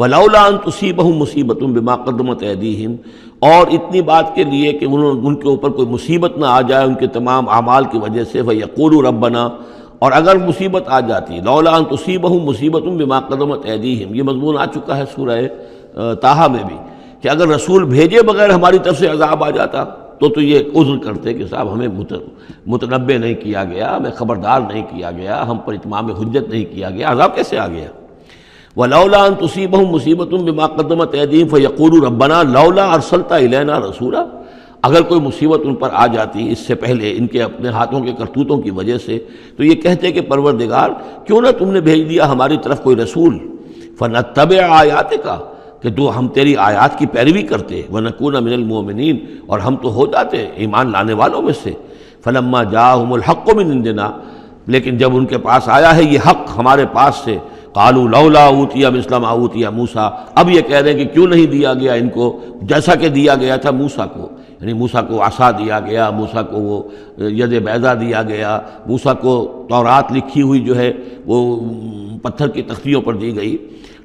ولولا ان تصیبہم مصیبۃ بما قدمت ایدیہم، اور اتنی بات کے لیے کہ ان کے اوپر کوئی مصیبت نہ آ جائے ان کے تمام اعمال کی وجہ سے، فیقولوا ربنا، اور اگر مصیبت آ جاتی، لولا ان تصیبہم مصیبۃ بما قدمت ایدیہم، یہ مضمون آ چکا ہے سورہ طٰہٰ میں بھی، کہ اگر رسول بھیجے بغیر ہماری طرف سے عذاب آ جاتا تو یہ عذر کرتے کہ صاحب ہمیں متنبہ نہیں کیا گیا، ہمیں خبردار نہیں کیا گیا، ہم پر اتمام حجت نہیں کیا گیا، عذاب کیسے آ گیا؟ وَلَوْلَا أَن تُصِيبَهُم مُّصِيبَةٌ بِمَا قَدَّمَتْ أَيْدِيهِمْ فَيَقُولُوا رَبَّنَا لَوْلَا أَرْسَلْتَ إِلَيْنَا رَسُولًا، اگر کوئی مصیبت ان پر آ جاتی اس سے پہلے ان کے اپنے ہاتھوں کے کرتوتوں کی وجہ سے، تو یہ کہتے کہ پروردگار کیوں نہ تم نے بھیج دیا ہماری طرف کوئی رسول، فَنَتَّبِعَ آيَاتِكَ، کہ تو ہم تیری آیات کی پیروی کرتے، وَنَكُونَ مِنَ الْمُؤْمِنِينَ، اور ہم تو ہو جاتے ایمان لانے والوں میں سے۔ فَلَمَّا جَاءَهُمُ الْحَقُّ مِنْ عِنْدِنَا، لیکن جب ان کے پاس آیا ہے یہ حق ہمارے پاس سے، قالوا لولا اوتي مثل ما اوتي موسیٰ، اب یہ کہہ رہے ہیں کہ کیوں نہیں دیا گیا ان کو جیسا کہ دیا گیا تھا موسیٰ کو، یعنی موسیٰ کو عصا دیا گیا، موسیٰ کو وہ ید بیضا دیا گیا، موسیٰ کو تورات لکھی ہوئی جو ہے وہ پتھر کی تختیوں پر دی گئی۔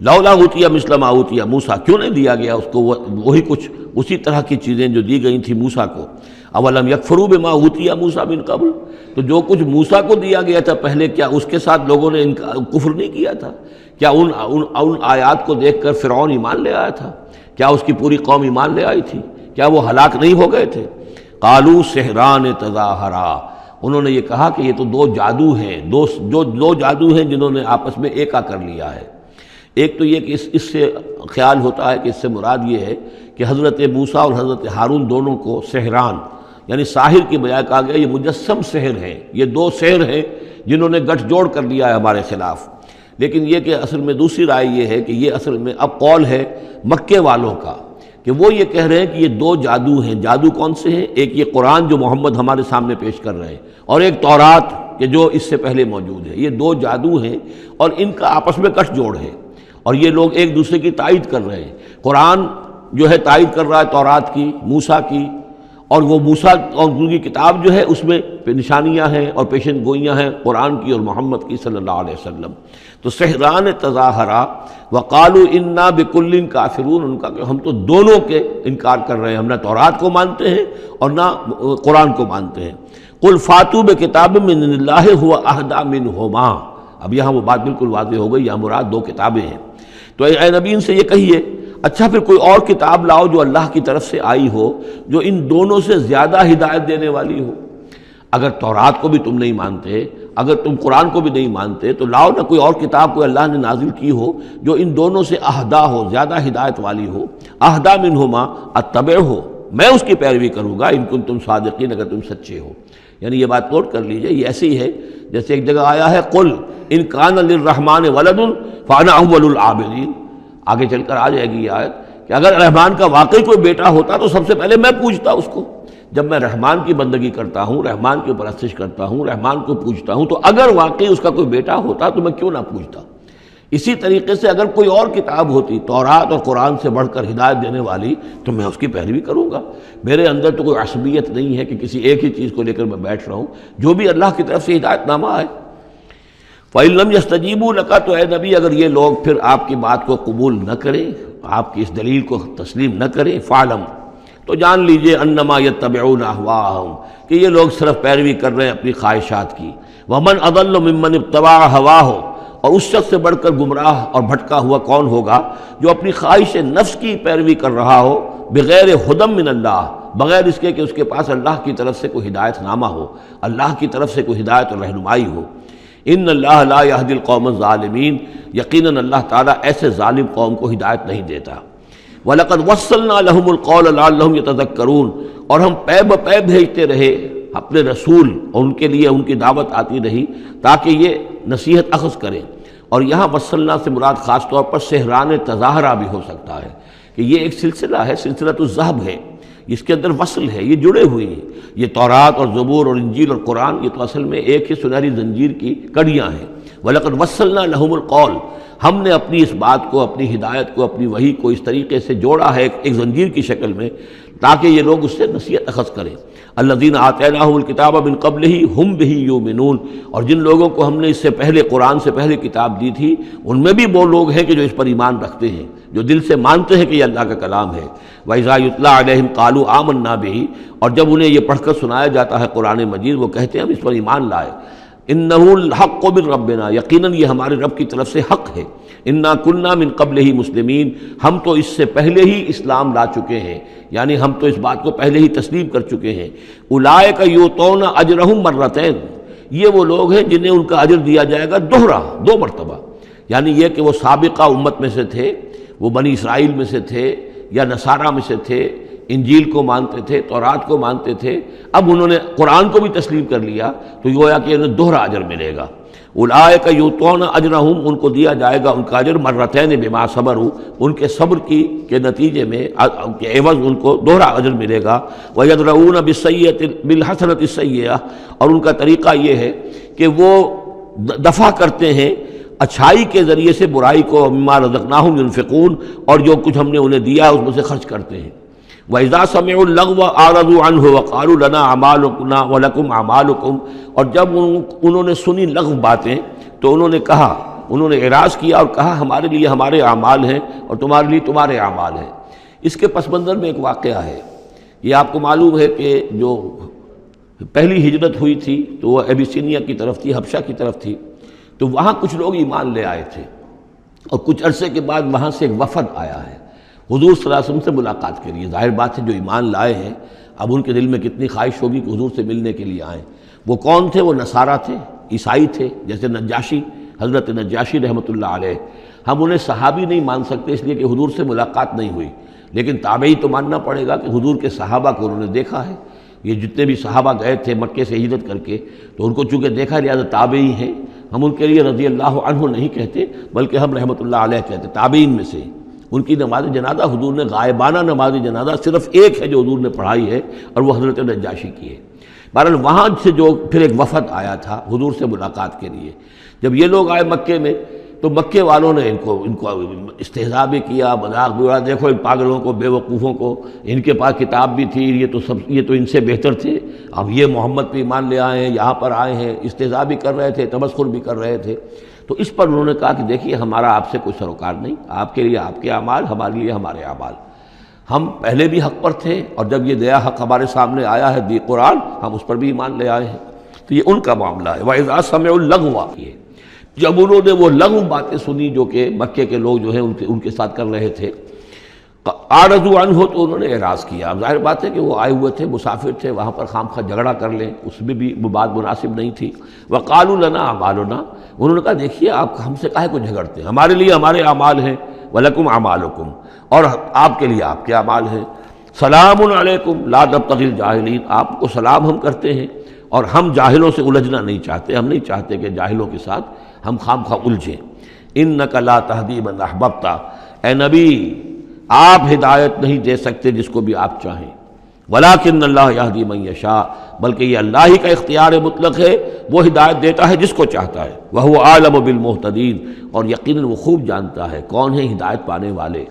لولا اوتي مثل ما اوتي موسیٰ، کیوں نہیں دیا گیا اس کو وہی کچھ اسی طرح کی چیزیں جو دی گئی تھیں موسیٰ کو۔ اولم یکفروا بما اوتي موسیٰ من قبل، تو جو کچھ موسیٰ کو دیا گیا تھا پہلے، کیا اس کے ساتھ لوگوں نے کفر نہیں کیا تھا؟ کیا ان آیات کو دیکھ کر فرعون ایمان لے آیا تھا؟ کیا اس کی پوری قوم ایمان لے آئی تھی؟ کیا وہ ہلاک نہیں ہو گئے تھے؟ قالوا سحران تظاہرا، انہوں نے یہ کہا کہ یہ تو دو جادو ہیں، دو جادو ہیں جنہوں نے آپس میں ایکا کر لیا ہے۔ ایک تو یہ کہ اس سے خیال ہوتا ہے کہ اس سے مراد یہ ہے کہ حضرت موسیٰ اور حضرت ہارون دونوں کو سحران، یعنی ساحر کی بجائے کہا گیا یہ مجسم سحر ہیں، یہ دو سحر ہیں جنہوں نے گٹھ جوڑ کر لیا ہے ہمارے خلاف۔ لیکن یہ کہ اصل میں دوسری رائے یہ ہے کہ یہ اصل میں اب قول ہے مکے والوں کا، کہ وہ یہ کہہ رہے ہیں کہ یہ دو جادو ہیں۔ جادو کون سے ہیں؟ ایک یہ قرآن جو محمد ہمارے سامنے پیش کر رہے ہیں، اور ایک تورات کہ جو اس سے پہلے موجود ہے۔ یہ دو جادو ہیں اور ان کا آپس میں گٹھ جوڑ ہے، اور یہ لوگ ایک دوسرے کی تائید کر رہے ہیں۔ قرآن جو ہے تائید کر رہا ہے تورات کی، موسیٰ کی، اور وہ موسیٰ اور ان کی کتاب جو ہے اس میں نشانیاں ہیں اور پیشن گوئیاں ہیں قرآن کی اور محمد کی صلی اللہ علیہ وسلم۔ تو سحران تظاہرا وقالوا انا بکل کافرون، ان کا کہ ہم تو دونوں کے انکار کر رہے ہیں، ہم نہ تورات کو مانتے ہیں اور نہ قرآن کو مانتے ہیں۔ قل فاتوا بکتاب من اللہ هو اہدی منہما، اب یہاں وہ بات بالکل واضح ہو گئی، یہاں مراد دو کتابیں ہیں۔ تو اے نبی ان سے یہ کہیے اچھا پھر کوئی اور کتاب لاؤ جو اللہ کی طرف سے آئی ہو، جو ان دونوں سے زیادہ ہدایت دینے والی ہو۔ اگر تورات کو بھی تم نہیں مانتے، اگر تم قرآن کو بھی نہیں مانتے، تو لاؤ نہ کوئی اور کتاب کوئی اللہ نے نازل کی ہو جو ان دونوں سے اہدا ہو، زیادہ ہدایت والی ہو۔ اہدا منہما اتبع ہو، میں اس کی پیروی کروں گا، ان کنتم صادقین، اگر تم سچے ہو۔ یعنی یہ بات نوٹ کر لیجئے، یہ ایسی ہے جیسے ایک جگہ آیا ہے قل ان کان للرحمن ولد فانا اول العابدین، آگے چل کر آ جائے گی یہ آیت کہ اگر رحمان کا واقعی کوئی بیٹا ہوتا تو سب سے پہلے میں پوچھتا اس کو۔ جب میں رحمان کی بندگی کرتا ہوں، رحمان کی پرستش کرتا ہوں، رحمان کو پوچھتا ہوں، تو اگر واقعی اس کا کوئی بیٹا ہوتا تو میں کیوں نہ پوچھتا۔ اسی طریقے سے اگر کوئی اور کتاب ہوتی تورات اور قرآن سے بڑھ کر ہدایت دینے والی تو میں اس کی پیروی کروں گا۔ میرے اندر تو کوئی عصبیت نہیں ہے کہ کسی ایک ہی چیز کو لے کر میں بیٹھ رہا ہوں، جو بھی اللہ کی طرف سے ہدایت نامہ ہے۔ فَإِن لَّمْ يَسْتَجِيبُوا لَكَ، تو اے نبی اگر یہ لوگ پھر آپ کی بات کو قبول نہ کریں، آپ کی اس دلیل کو تسلیم نہ کریں، فَاعْلَمْ، تو جان لیجئے انما یتبعون اہواءہم، کہ یہ لوگ صرف پیروی کر رہے ہیں اپنی خواہشات کی۔ ومن اضل ممن اتبع ہواہ، اور اس شخص سے بڑھ کر گمراہ اور بھٹکا ہوا کون ہوگا جو اپنی خواہش نفس کی پیروی کر رہا ہو، بغیر ہدی من اللہ، بغیر اس کے کہ اس کے پاس اللہ کی طرف سے کوئی ہدایت نامہ ہو، اللہ کی طرف سے کوئی ہدایت اور رہنمائی ہو۔ ان اللہ لا یہدی القوم الظالمین، یقیناً اللہ تعالیٰ ایسے ظالم قوم کو ہدایت نہیں دیتا۔ وَلَقَدْ وَصَّلْنَا لَهُمُ الْقَوْلَ لَعَلَّهُمْ يَتَذَكَّرُونَ، اور ہم پے بپے بھیجتے رہے اپنے رسول، اور ان کے لیے ان کی دعوت آتی رہی تاکہ یہ نصیحت اخذ کریں۔ اور یہاں وصلنا سے مراد خاص طور پر سحران تظاہرہ بھی ہو سکتا ہے کہ یہ ایک سلسلہ ہے، سلسلۃ الذہب ہے، اس کے اندر وصل ہے، یہ جڑے ہوئے ہیں۔ یہ تورات اور زبور اور انجیل اور قرآن یہ تو اصل میں ایک ہی سنہری زنجیر کی کڑیاں ہیں۔ وَلَقَدْ وَصَّلْنَا لَهُمُ الْقَوْلَ، ہم نے اپنی اس بات کو، اپنی ہدایت کو، اپنی وحی کو اس طریقے سے جوڑا ہے ایک زنجیر کی شکل میں تاکہ یہ لوگ اس سے نصیحت اخذ کریں۔ الذین آتیناہم الکتاب من قبلہ ہم بہ یؤمنون، اور جن لوگوں کو ہم نے اس سے پہلے قرآن سے پہلے کتاب دی تھی ان میں بھی وہ لوگ ہیں کہ جو اس پر ایمان رکھتے ہیں، جو دل سے مانتے ہیں کہ یہ اللہ کا کلام ہے۔ وَإِذَا يُتْلَىٰ عَلَيْهِمْ قَالُوا آمَنَّا بِهِ، اور جب انہیں یہ پڑھ کر سنایا جاتا ہے قرآن مجید، وہ کہتے ہیں ہم اس پر ایمان لائے۔ إِنَّهُ الْحَقُّ مِن رَّبِّنَا، یقیناً یہ ہمارے رب کی طرف سے حق ہے۔ إِنَّا كُنَّا مِن قَبْلِهِ مُسْلِمِينَ، ہم تو اس سے پہلے ہی اسلام لا چکے ہیں، یعنی ہم تو اس بات کو پہلے ہی تسلیم کر چکے ہیں۔ أُولَٰئِكَ يُؤْتَوْنَ أَجْرَهُم مَّرَّتَيْنِ، یہ وہ لوگ ہیں جنہیں ان کا اجر دیا جائے گا دوہرا، دو مرتبہ، یعنی یہ کہ وہ سابقہ امت میں سے تھے، وہ بنی اسرائیل میں سے تھے یا نصارہ میں سے تھے، انجیل کو مانتے تھے، تورات کو مانتے تھے، اب انہوں نے قرآن کو بھی تسلیم کر لیا تو گویا کہ انہیں دوہرا اجر ملے گا۔ اولئک یؤتون اجرہم، ان کو دیا جائے گا ان کا اجر مرتین بما صبروا، ان کے صبر کے نتیجے میں کے عوض ان کو دوہرا اجر ملے گا۔ ویدرؤون بالحسنۃ السیئۃ، اور ان کا طریقہ یہ ہے کہ وہ دفع کرتے ہیں اچھائی کے ذریعے سے برائی کو، مما رزقناہم ينفقون، اور جو کچھ ہم نے انہیں دیا اس میں سے خرچ کرتے ہیں۔ وَإِذَا سَمِعُوا اللَّغْوَ أَعْرَضُوا عَنْهُ وَقَالُوا لَنَا أَعْمَالُنَا وَلَكُمْ أَعْمَالُكُمْ، اور جب انہوں نے سنی لغو باتیں تو انہوں نے کہا، انہوں نے اعراض کیا اور کہا ہمارے لیے ہمارے اعمال ہیں اور تمہارے لیے تمہارے اعمال ہیں۔ اس کے پس منظر میں ایک واقعہ ہے، یہ آپ کو معلوم ہے کہ جو پہلی ہجرت ہوئی تھی تو وہ ابیسینیا کی طرف تھی، حبشہ کی طرف تھی، تو وہاں کچھ لوگ ایمان لے آئے تھے، اور کچھ عرصے کے بعد وہاں سے ایک وفد آیا ہے حضور صلی اللہ علیہ وسلم سے ملاقات کے لیے۔ ظاہر بات ہے جو ایمان لائے ہیں اب ان کے دل میں کتنی خواہش ہوگی کہ حضور سے ملنے کے لیے آئیں۔ وہ کون تھے؟ وہ نصارہ تھے، عیسائی تھے، جیسے نجاشی، حضرت نجاشی رحمۃ اللہ علیہ۔ ہم انہیں صحابی نہیں مان سکتے اس لیے کہ حضور سے ملاقات نہیں ہوئی، لیکن تابعی تو ماننا پڑے گا کہ حضور کے صحابہ کو انہوں نے دیکھا ہے۔ یہ جتنے بھی صحابہ گئے تھے مکے سے ہجرت کر کے تو ان کو چونکہ دیکھا، لہٰذا تابعی ہیں، ہم ان کے لیے رضی اللہ عنہ نہیں کہتے بلکہ ہم رحمۃ اللہ علیہ کہتے، تابعین میں سے۔ ان کی نماز جنازہ حضور نے غائبانہ نماز جنازہ صرف ایک ہے جو حضور نے پڑھائی ہے، اور وہ حضرت نجاشی کی ہے۔ بہرحال وہاں سے جو پھر ایک وفد آیا تھا حضور سے ملاقات کے لیے، جب یہ لوگ آئے مکے میں تو مکے والوں نے ان کو استہزاء بھی کیا، مذاق بھی اڑایا، دیکھو ان پاگلوں کو، بے وقوفوں کو، ان کے پاس کتاب بھی تھی، یہ تو ان سے بہتر تھے، اب یہ محمد پہ ایمان لے آئے ہیں، یہاں پر آئے ہیں، استہزاء بھی کر رہے تھے، تمسخر بھی کر رہے تھے۔ تو اس پر انہوں نے کہا کہ دیکھیے ہمارا آپ سے کوئی سروکار نہیں، آپ کے لیے آپ کے اعمال، ہمارے لیے ہمارے اعمال، ہم پہلے بھی حق پر تھے، اور جب یہ نیا حق ہمارے سامنے آیا ہے دی قرآن، ہم اس پر بھی ایمان لے آئے ہیں۔ تو یہ ان کا معاملہ ہے۔ وَإِذَا سَمِعُوا اللَّغْوَ، جب انہوں نے وہ لغو باتیں سنی جو کہ مکے کے لوگ جو ہیں ان کے ساتھ کر رہے تھے، اعرضوا عنہ، تو انہوں نے اعراض کیا۔ اب ظاہر بات ہے کہ وہ آئے ہوئے تھے، مسافر تھے، وہاں پر خامخواہ جھگڑا کر لیں اس میں بھی وہ بات مناسب نہیں تھی۔ وقالوا لنا اعمالنا، انہوں نے کہا دیکھیے آپ ہم سے کاہے کو جھگڑتے ہیں، ہمارے لیے ہمارے اعمال ہیں، ولکم اعمالکم، اور آپ کے لیے آپ کے اعمال ہیں۔ سلام علیکم لا نبتغی الجاہلین، آپ کو سلام ہم کرتے ہیں اور ہم جاہلوں سے الجھنا نہیں چاہتے، ہم نہیں چاہتے کہ جاہلوں کے ساتھ ہم خام خواہ الجھیں۔ انک لا تہدی من احببت، اے نبی آپ ہدایت نہیں دے سکتے جس کو بھی آپ چاہیں، ولیکن اللہ یہدی من یشاء، بلکہ یہ اللہ ہی کا اختیار مطلق ہے، وہ ہدایت دیتا ہے جس کو چاہتا ہے۔ وہو اعلم بالمہتدین، اور یقیناً وہ خوب جانتا ہے کون ہیں ہدایت پانے والے،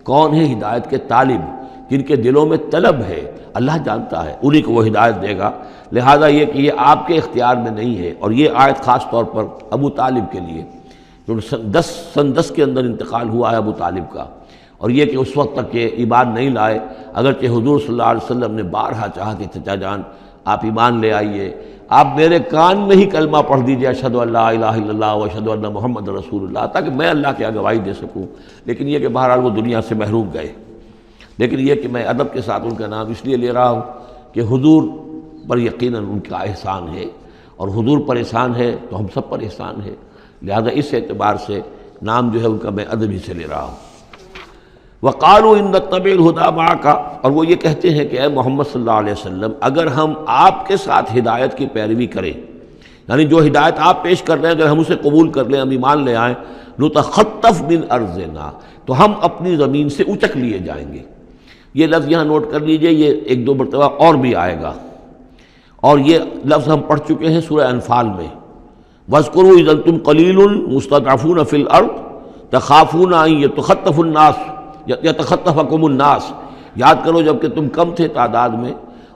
کون ہیں ہدایت کے طالب، جن کے دلوں میں طلب ہے، اللہ جانتا ہے، انہی کو وہ ہدایت دے گا۔ لہذا یہ کہ یہ آپ کے اختیار میں نہیں ہے، اور یہ آیت خاص طور پر ابو طالب کے لیے، جو سن 10 کے اندر انتقال ہوا ہے ابو طالب کا، اور یہ کہ اس وقت تک کہ ایمان نہیں لائے، اگرچہ حضور صلی اللہ علیہ وسلم نے بارہا چاہا کہ چچا جان آپ ایمان لے آئیے، آپ میرے کان میں ہی کلمہ پڑھ دیجیے اشہدو ان لا الہ الا اللہ و اشہدو ان محمد رسول اللہ، تاکہ میں اللہ کی گواہی دے سکوں۔ لیکن یہ کہ بہرحال وہ دنیا سے محروم گئے۔ لیکن یہ کہ میں ادب کے ساتھ ان کا نام اس لیے لے رہا ہوں کہ حضور پر یقیناً ان کا احسان ہے، اور حضور پر احسان ہے تو ہم سب پر احسان ہے، لہذا اس اعتبار سے نام جو ہے ان کا میں ادب ہی سے لے رہا ہوں۔ وقالوا ان نتبع الہدی معک، اور وہ یہ کہتے ہیں کہ اے محمد صلی اللہ علیہ وسلم اگر ہم آپ کے ساتھ ہدایت کی پیروی کریں، یعنی جو ہدایت آپ پیش کر رہے ہیں اگر ہم اسے قبول کر لیں، ہم ایمان لے آئیں، نتخطف من ارضنا، تو ہم اپنی زمین سے اچک لیے جائیں گے۔ یہ لفظ یہاں نوٹ کر لیجئے، یہ 1-2 مرتبہ اور بھی آئے گا، اور یہ لفظ ہم پڑھ چکے ہیں سورہ انفال میں۔ وَاذْكُرُوا إِذْ أَنْتُمْ قَلِيلٌ مُسْتَضْعَفُونَ فِي الْأَرْضِ تَخَافُونَ أَنْ يَتَخَطَّفَ النَّاسُ يَتَخَطَّفَكُمُ النَّاسُ، یاد کرو جب کہ تم کم تھے تعداد میں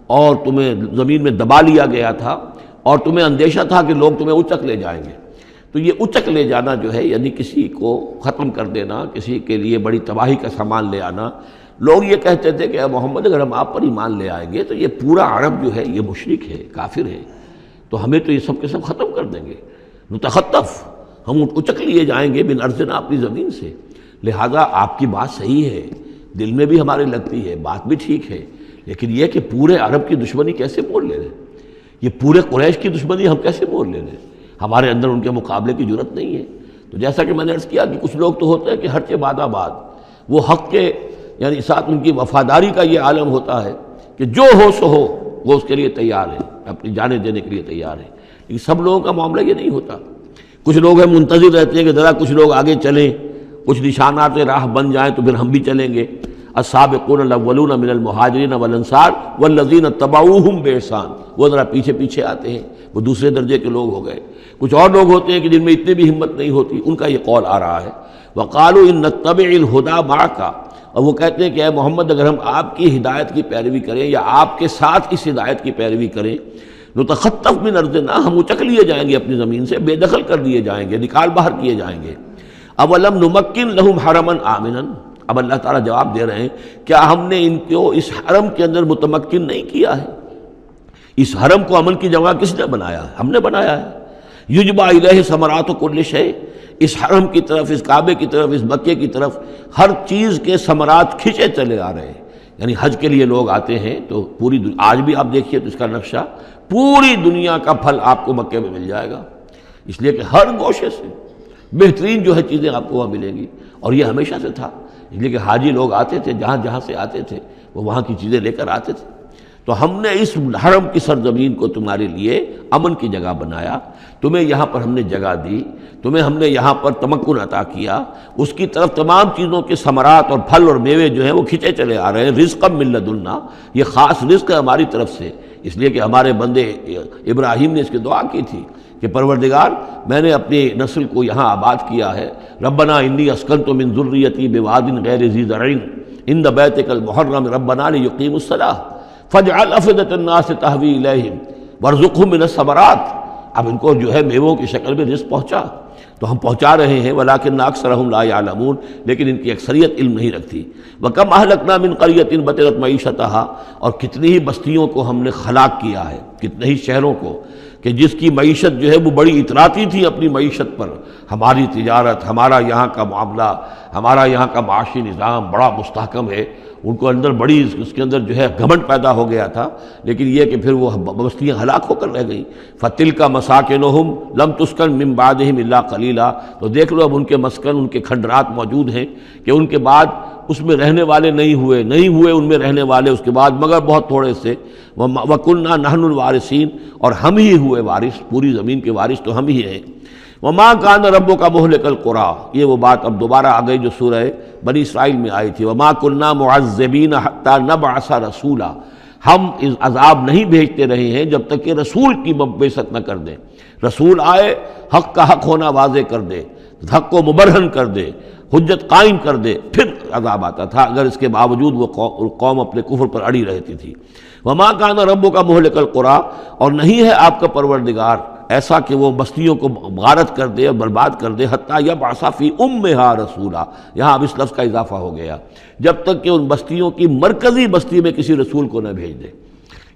اور تمہیں زمین میں دبا لیا گیا تھا، اور تمہیں اندیشہ تھا کہ لوگ تمہیں اچک لے جائیں گے۔ تو یہ اچک لے جانا جو ہے، یعنی کسی کو ختم کر دینا، کسی کے لیے بڑی تباہی کا سامان لے آنا. لوگ یہ کہتے تھے کہ اے محمد اگر ہم آپ پر ایمان لے آئیں گے تو یہ پورا عرب جو ہے یہ مشرک ہے، کافر ہے، تو ہمیں تو یہ سب کے سب ختم کر دیں گے. نتخطف، ہم اچک لیے جائیں گے من ارضنا، اپنی زمین سے. لہذا آپ کی بات صحیح ہے، دل میں بھی ہمارے لگتی ہے، بات بھی ٹھیک ہے، لیکن یہ کہ پورے عرب کی دشمنی کیسے مول لے رہے، یہ پورے قریش کی دشمنی ہم کیسے مول لے رہے، ہمارے اندر ان کے مقابلے کی جرت نہیں ہے. تو جیسا کہ میں نے عرض کیا کہ کچھ لوگ تو ہوتے ہیں کہ ہر کے بعد آباد، وہ حق کے یعنی ساتھ ان کی وفاداری کا یہ عالم ہوتا ہے کہ جو ہو سو ہو، وہ اس کے لیے تیار ہے، اپنی جانیں دینے کے لیے تیار ہے. لیکن سب لوگوں کا معاملہ یہ نہیں ہوتا. کچھ لوگ ہیں منتظر رہتے ہیں کہ ذرا کچھ لوگ آگے چلیں، کچھ نشانات راہ بن جائیں تو پھر ہم بھی چلیں گے. السابقون الاولون من المہاجرین والانصار والذین اتبعوہم بإحسان، وہ ذرا پیچھے پیچھے آتے ہیں، وہ دوسرے درجے کے لوگ ہو گئے. کچھ اور لوگ ہوتے ہیں کہ جن میں اتنی بھی ہمت نہیں ہوتی، ان کا یہ قول آ رہا ہے. وقالوا ان نتبع الہدی معک، اور وہ کہتے ہیں کہ اے محمد اگر ہم آپ کی ہدایت کی پیروی کریں یا آپ کے ساتھ اس ہدایت کی پیروی کریں، نتخطف من ارضنا، ہم اچک لیے جائیں گے اپنی زمین سے، بے دخل کر دیے جائیں گے، نکال باہر کیے جائیں گے. اولم نمکن لہم حرما آمنا، اب اللہ تعالیٰ جواب دے رہے ہیں کیا ہم نے ان کو اس حرم کے اندر متمکن نہیں کیا ہے؟ اس حرم کو امن کی جگہ کس نے بنایا ہے؟ ہم نے بنایا ہے. یجبا الیہ ثمرات کل شیء، اس حرم کی طرف، اس کعبے کی طرف، اس مکے کی طرف ہر چیز کے ثمرات کھنچے چلے آ رہے ہیں. یعنی حج کے لیے لوگ آتے ہیں تو پوری آج بھی آپ دیکھیے تو اس کا نقشہ، پوری دنیا کا پھل آپ کو مکے میں مل جائے گا، اس لیے کہ ہر گوشے سے بہترین جو ہے چیزیں آپ کو وہاں ملیں گی. اور یہ ہمیشہ سے تھا، اس لیے کہ حاجی لوگ آتے تھے، جہاں جہاں سے آتے تھے وہ وہاں کی چیزیں لے کر آتے تھے. تو ہم نے اس حرم کی سرزمین کو تمہارے لیے امن کی جگہ بنایا، تمہیں یہاں پر ہم نے جگہ دی، تمہیں ہم نے یہاں پر تمکن عطا کیا، اس کی طرف تمام چیزوں کے ثمرات اور پھل اور میوے جو ہیں وہ کھنچے چلے آ رہے ہیں. رزقا من لدنا، یہ خاص رزق ہے ہماری طرف سے، اس لیے کہ ہمارے بندے ابراہیم نے اس کی دعا کی تھی کہ پروردگار میں نے اپنی نسل کو یہاں آباد کیا ہے. ربنا انی اسکنت من ذریتی بواد غیر ذی زرع عند بیتک المحرم ربنا لیقیموا الصلاۃ فاجعل افئدة الناس تہوی الیہم وارزقہم من الثمرات. اب ان کو جو ہے میووں کی شکل میں رزق پہنچا تو ہم پہنچا رہے ہیں، ولکن اکثرہم لا یعلمون، لیکن ان کی اکثریت علم نہیں رکھتی. وکم اہلکنا من قریۃ بطرت معیشتہا، اور کتنی ہی بستیوں کو ہم نے ہلاک کیا ہے، کتنے ہی شہروں کو کہ جس کی معیشت جو ہے وہ بڑی اتراتی تھی اپنی معیشت پر. ہماری تجارت، ہمارا یہاں کا معاملہ، ہمارا یہاں کا معاشی نظام بڑا مستحکم ہے، ان کو اندر بڑی اس کے اندر جو ہے گھمنڈ پیدا ہو گیا تھا، لیکن یہ کہ پھر وہ بستیاں ہلاک ہو کر رہ گئیں. فَتِلْكَ مَسَاكِنُهُمْ لَمْ تُسْكَنْ مِنْ بَعْدِهِمْ إِلَّا قَلِيلًا. تو دیکھ لو اب ان کے مسکن، ان کے کھنڈرات موجود ہیں کہ ان کے بعد اس میں رہنے والے نہیں ہوئے ان میں رہنے والے اس کے بعد مگر بہت تھوڑے سے. وَكُنَّا نَحْنُ الْوَارِثِينَ، اور ہم ہی ہوئے وارث، پوری زمین کے وارث تو ہم ہی ہیں. وَمَا كَانَ رَبُّكَ مُهْلِكَ الْقُرَىٰ، یہ وہ بات اب دوبارہ آ گئی جو سورہ بنی اسرائیل میں آئی تھی. وَمَا كُنَّا مُعَذِّبِينَ حَتَّىٰ نَبْعَثَ رَسُولًا، ہم اس عذاب نہیں بھیجتے رہے ہیں جب تک کہ رسول کی بعثت نہ کر دیں. رسول آئے، حق کا حق ہونا واضح کر دے، حق کو مبرہن کر دے، حجت قائم کر دے، پھر عذاب آتا تھا. اگر اس کے باوجود وہ قوم اپنے کفر پر اڑی رہتی تھی. وَمَا كَانَ رَبُّكَ مُهْلِكَ الْقُرَىٰ، اور نہیں ہے آپ کا پروردگار ایسا کہ وہ بستیوں کو غارت کر دے اور برباد کر دے. حتیٰ یبعث فی امہا رسولا، یہاں اب اس لفظ کا اضافہ ہو گیا، جب تک کہ ان بستیوں کی مرکزی بستی میں کسی رسول کو نہ بھیج دے.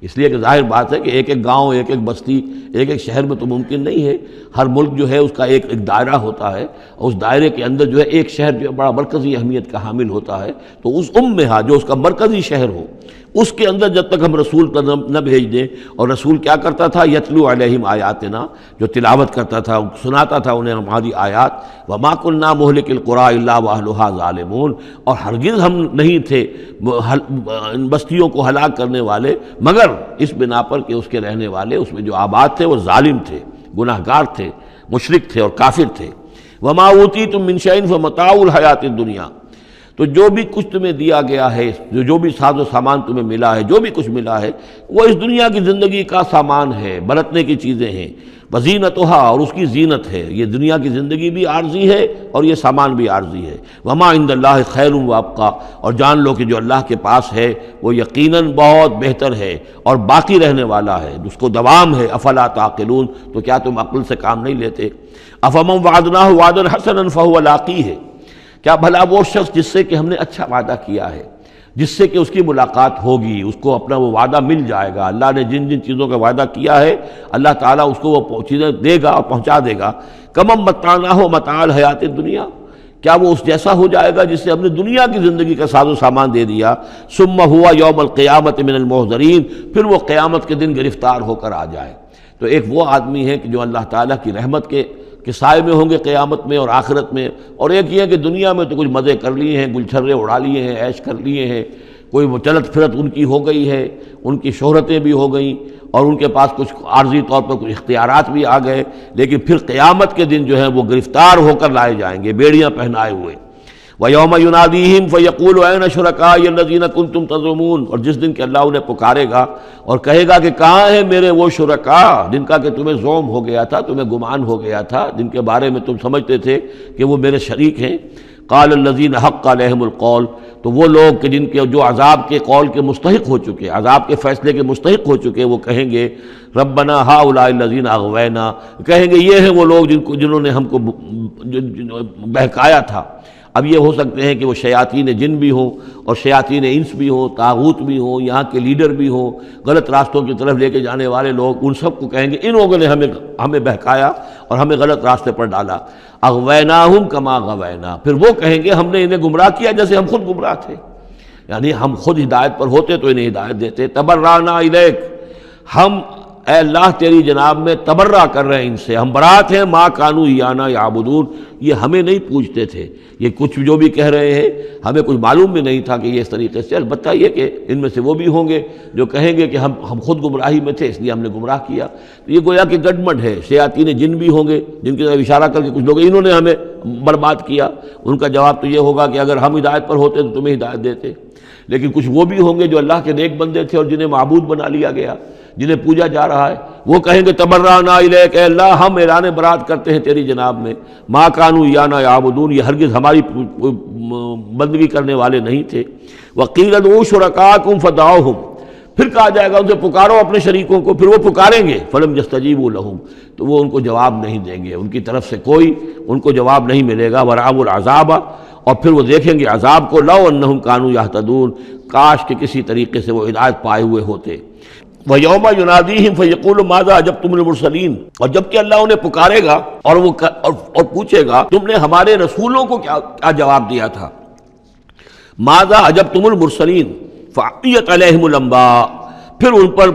اس لیے کہ ظاہر بات ہے کہ ایک ایک گاؤں، ایک ایک بستی، ایک ایک شہر میں تو ممکن نہیں ہے. ہر ملک جو ہے اس کا ایک دائرہ ہوتا ہے، اور اس دائرے کے اندر جو ہے ایک شہر جو بڑا مرکزی اہمیت کا حامل ہوتا ہے. تو اس امہا، جو اس کا مرکزی شہر ہو، اس کے اندر جب تک ہم رسول نہ بھیج دیں. اور رسول کیا کرتا تھا؟ یتلو علیہم آیاتنا، جو تلاوت کرتا تھا، سناتا تھا انہیں ہماری آیات. وما کنا مہلک القریٰ الا واہلھا ظالمون، اور ہرگز ہم نہیں تھے ان بستیوں کو ہلاک کرنے والے مگر اس بنا پر کہ اس کے رہنے والے، اس میں جو آباد تھے وہ ظالم تھے، گناہگار تھے، مشرک تھے اور کافر تھے. وما اوتیتم من شیء فمتاع الحیات الدنیا، تو جو بھی کچھ تمہیں دیا گیا ہے، جو بھی ساز و سامان تمہیں ملا ہے، جو بھی کچھ ملا ہے، وہ اس دنیا کی زندگی کا سامان ہے، برتنے کی چیزیں ہیں، وزینتھا، اور اس کی زینت ہے۔ یہ دنیا کی زندگی بھی عارضی ہے اور یہ سامان بھی عارضی ہے۔ وما عند اللہ خیر وابقیٰ، اور جان لو کہ جو اللہ کے پاس ہے وہ یقیناً بہت بہتر ہے اور باقی رہنے والا ہے، اس کو دوام ہے۔ افلا تعقلون، تو کیا تم عقل سے کام نہیں لیتے؟ افمن وعدناہ وعدا حسنا فہو لاقیہ، کیا بھلا وہ شخص جس سے کہ ہم نے اچھا وعدہ کیا ہے، جس سے کہ اس کی ملاقات ہوگی، اس کو اپنا وہ وعدہ مل جائے گا، اللہ نے جن جن چیزوں کا وعدہ کیا ہے اللہ تعالیٰ اس کو وہ چیزیں دے گا اور پہنچا دے گا۔ کمم متعناہ متاع الحیات الدنیا، کیا وہ اس جیسا ہو جائے گا جس سے ہم نے دنیا کی زندگی کا ساز و سامان دے دیا؟ ثم ہوا یوم القیامت من المحضرین، پھر وہ قیامت کے دن گرفتار ہو کر آ جائے۔ تو ایک وہ آدمی ہے کہ جو اللہ تعالیٰ کی رحمت کے سائے میں ہوں گے قیامت میں اور آخرت میں، اور ایک یہ ہے کہ دنیا میں تو کچھ مزے کر لیے ہیں، گل چھرے اڑا لیے ہیں، عیش کر لیے ہیں، کوئی وہ چلت پھرت ان کی ہو گئی ہے، ان کی شہرتیں بھی ہو گئیں اور ان کے پاس کچھ عارضی طور پر کچھ اختیارات بھی آ گئے، لیکن پھر قیامت کے دن جو ہے وہ گرفتار ہو کر لائے جائیں گے بیڑیاں پہنائے ہوئے۔ وَيَوْمَ يُنَادِيهِمْ فَيَقُولُ أَيْنَ شُرَكَائِيَ الَّذِينَ كُنتُمْ تَزْعُمُونَ، اور جس دن کہ اللہ انہیں پکارے گا اور کہے گا کہ کہاں ہیں میرے وہ شرکاء جن کا کہ تمہیں زوم ہو گیا تھا، تمہیں گمان ہو گیا تھا، جن کے بارے میں تم سمجھتے تھے کہ وہ میرے شریک ہیں۔ قال الذین حق علیہم القول، تو وہ لوگ کہ جن کے جو عذاب کے قول کے مستحق ہو چکے، عذاب کے فیصلے کے مستحق ہو چکے، وہ کہیں گے ربنا ہؤلاء الذین اغوینا، کہیں گے یہ ہیں وہ لوگ جنہوں نے ہم کو بہکایا تھا۔ اب یہ ہو سکتے ہیں کہ وہ شیاطین جن بھی ہوں اور شیاطین انس بھی ہوں، طاغوت بھی ہوں، یہاں کے لیڈر بھی ہوں، غلط راستوں کی طرف لے کے جانے والے لوگ، ان سب کو کہیں گے ان لوگوں نے ہمیں بہکایا اور ہمیں غلط راستے پر ڈالا۔ اغویناہم کما غوینا، پھر وہ کہیں گے ہم نے انہیں گمراہ کیا جیسے ہم خود گمراہ تھے، یعنی ہم خود ہدایت پر ہوتے تو انہیں ہدایت دیتے۔ تبرأنا الیک، ہم اے اللہ تیری جناب میں تبرہ کر رہے ہیں ان سے، ہم برات ہیں، ما کانوا ایانا یعبدون، یہ ہمیں نہیں پوجتے تھے، یہ کچھ جو بھی کہہ رہے ہیں ہمیں کچھ معلوم بھی نہیں تھا کہ یہ اس طریقے سے، البتہ یہ کہ ان میں سے وہ بھی ہوں گے جو کہیں گے کہ ہم خود گمراہی میں تھے اس لیے ہم نے گمراہ کیا۔ تو یہ گویا کہ گڈمڈ ہے، شیاطین جن بھی ہوں گے جن کی طرف اشارہ کر کے کچھ لوگ انہوں نے ہمیں برباد کیا، ان کا جواب تو یہ ہوگا کہ اگر ہم ہدایت پر ہوتے تو تمہیں ہدایت دیتے۔ لیکن کچھ وہ بھی ہوں گے جو اللہ کے نیک بندے تھے اور جنہیں معبود بنا لیا گیا، جنہیں پوجا جا رہا ہے، وہ کہیں گے تبرأنا الیک، اے اللہ ہم اعلان برات کرتے ہیں تیری جناب میں، ما کانوا ایانا یعبدون، یہ ہرگز ہماری بندگی کرنے والے نہیں تھے۔ وقیل ادعوا شرکاءکم فدعوہم، پھر کہا جائے گا ان سے پکارو اپنے شریکوں کو، پھر وہ پکاریں گے، فلم یستجیبوا لہم، تو وہ ان کو جواب نہیں دیں گے، ان کی طرف سے کوئی ان کو جواب نہیں ملے گا۔ ورأوا العذاب، اور پھر وہ دیکھیں گے عذاب کو، لو انہم کانوا یہتدون، کاش کہ کسی طریقے سے وہ ہدایت پائے ہوئے ہوتے۔ وَيَوْمَ يُنَادِيهِمْ فَيَقُولُ مَاذَا أَجَبْتُمُ الْمُرْسَلِينَ، اور جب کہ اللہ انہیں پکارے گا اور وہ اور پوچھے گا تم نے ہمارے رسولوں کو کیا جواب دیا تھا۔ مَاذَا أَجَبْتُمُ الْمُرْسَلِينَ فَعِّيَتْ عَلَيْهِمُ الْأَنْبَاءُ، پھر ان پر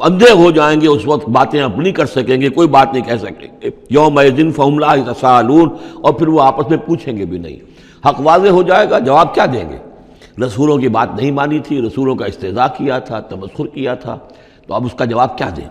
اندھے ہو جائیں گے، اس وقت باتیں اب نہیں کر سکیں گے، کوئی بات نہیں کہہ سکیں گے۔ یومئذ فہم لا یتساءلون، اور پھر وہ آپس میں پوچھیں گے بھی نہیں، حق واضح ہو جائے گا، جواب کیا دیں گے؟ رسولوں کی بات نہیں مانی تھی، رسولوں کا استہزاء کیا تھا، تمسخر کیا تھا، تو اب اس کا جواب کیا دیں؟